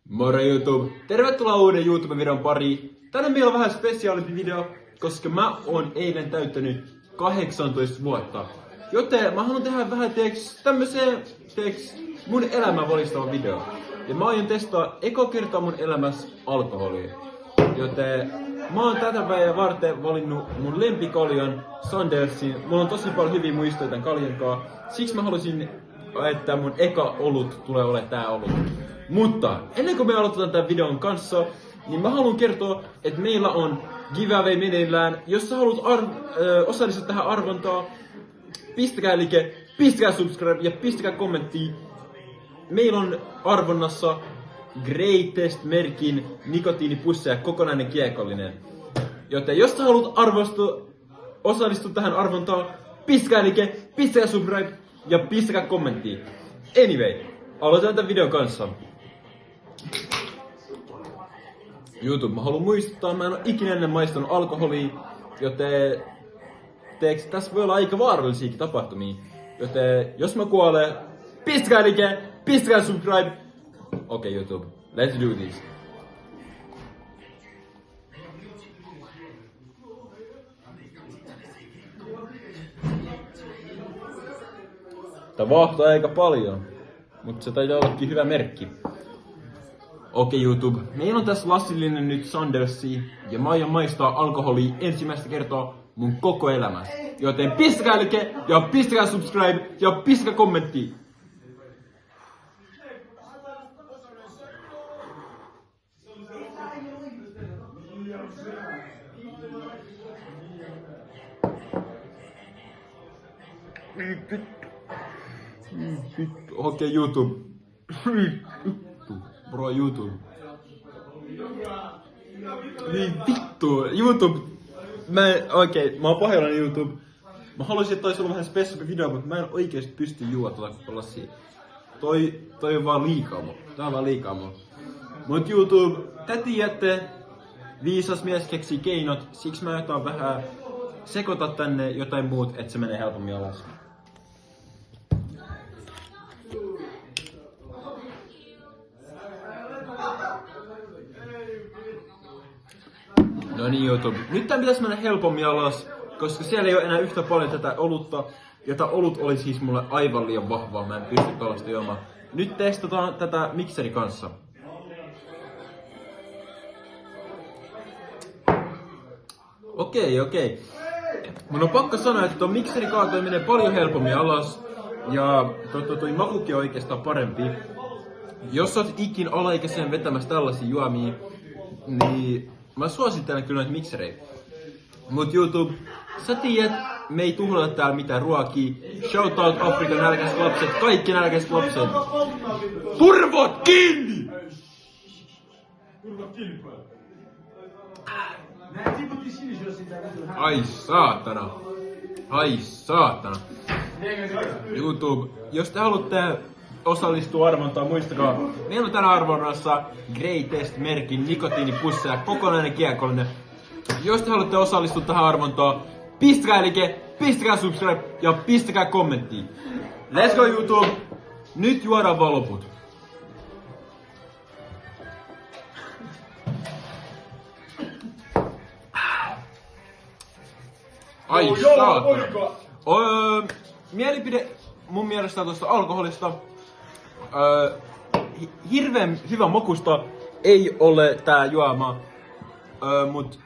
Moro YouTube! Tervetuloa uuden YouTube-videon pariin. Tänään meillä on vähän spesiaalimpi video, koska mä oon eilen täyttänyt 18 vuotta. Joten mä haluan tehdä vähän tämmösen mun elämää valistava video. Ja mä aion testaa eka kertaa mun elämässä alkoholia. Joten mä oon tätä päivää varten valinnut mun lempikaljan Sandersin. Mulla on tosi paljon hyviä muistoja tän kaljan kanssa. Siksi mä halusin, että mun eka olut tulee olemaan tää olut. Mutta ennen kuin me aloitetaan tämän videon kanssa, niin mä haluan kertoa, että meillä on giveaway meneillään. Jos sä haluat osallistua tähän arvontaan, pistäkää like, pistäkää subscribe ja pistäkää kommenttia. Meillä on arvonnassa Greatest-merkin nikotiinipusseja kokonainen kiekollinen. Joten jos sä haluat osallistua tähän arvontaan, pistäkää like, pistäkää subscribe ja pistäkää kommenttia. Anyway, aloitetaan tämän videon kanssa. YouTube, mä haluan muistuttaa, mä en oo ikinä ennen maistanut alkoholia, joten tässä voi olla aika vaarallisiakin tapahtumia. Joten jos mä kuolen, pistäkää like, pistäkää subscribe. Okei, YouTube, let's do this. Tää vahtaa aika paljon, mutta se taitaa ollakin hyvä merkki. Okei YouTube, meillä on tässä lasillinen nyt Sandersia ja mä aion maistaa alkoholia ensimmäistä kertaa mun koko elämässä. Joten pistäkää like ja pistäkää subscribe ja pistäkää kommentti. Okei YouTube. Bro, YouTube. Hei vittu, YouTube. Mä oon pahoillani YouTube. Mä haluaisin, että olisi ollut vähän spesiaali video, mutta mä en oikeesti pysty juoda tuota lasia. Toi on vaan liikaa mulla. Tää on vaan liikaa mulla. Mut YouTube, te tiedätte, viisas mies keksii keinot, siksi mä jotain vähän sekoita tänne jotain muut, että se menee helpommin alas. No niin YouTube, nyt tän pitäis mennä helpommin alas, koska siellä ei ole enää yhtä paljon tätä olutta. Ja tää olut oli siis mulle aivan liian vahvaa, mä en pysty tällaista juomaan. Nyt testataan tätä mikseri kanssa. Okei. Mun on pakko sanoa, että tuon mikseri kaatoja menee paljon helpommin alas. Ja toi makukin on oikeastaan parempi. Jos oot ikin alaikäisen vetämässä tällaisia juomia, niin mä suosittelen kyllä näitä miksereitä. Mut YouTube, sä tiedät, me ei tuhlata täällä mitään ruokia. Shoutout Afrikan nälkäiset lapset, kaikki nälkäiset lapset. Turvat kiinni! Ai saatana. YouTube, jos te haluatte osallistua arvontaan, muistakaa, meillä on tänä arvonnassa Greatest-merkin nikotiinipusseja kokonainen kiekollinen. Jos te haluatte osallistua tähän arvontaan, pistäkää like, pistäkää subscribe ja pistäkää kommenttia. Let's go YouTube! Nyt juodaan vaan loput. Ai saatana. Mielipide mun mielestä tuosta alkoholista. Hirveän hyvä makusta ei ole tää juoma. Mut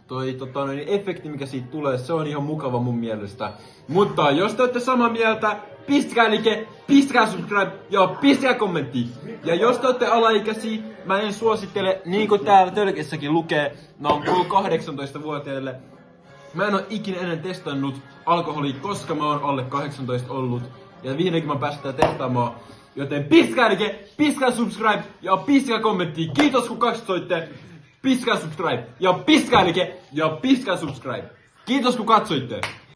toi efekti mikä siitä tulee, se on ihan mukava mun mielestä. Mutta jos te olette samaa mieltä, pistäkää like, pistäkää subscribe ja pistäkää kommentti. Ja jos te olette alaikäisiä, mä en suosittele, niin kuin täällä tölkessäkin lukee, mä oon 18-vuotiaille. Mä en oo ikinä ennen testannut alkoholia, koska mä oon alle 18 ollut. Ja vihdoinkin mä päästään testaamaan. Joten pistäkää like, pistäkää subscribe ja pistäkää kommentti. Kiitos kun katsoitte. Pistäkää subscribe ja pistäkää like ja pistäkää subscribe. Kiitos kun katsoitte.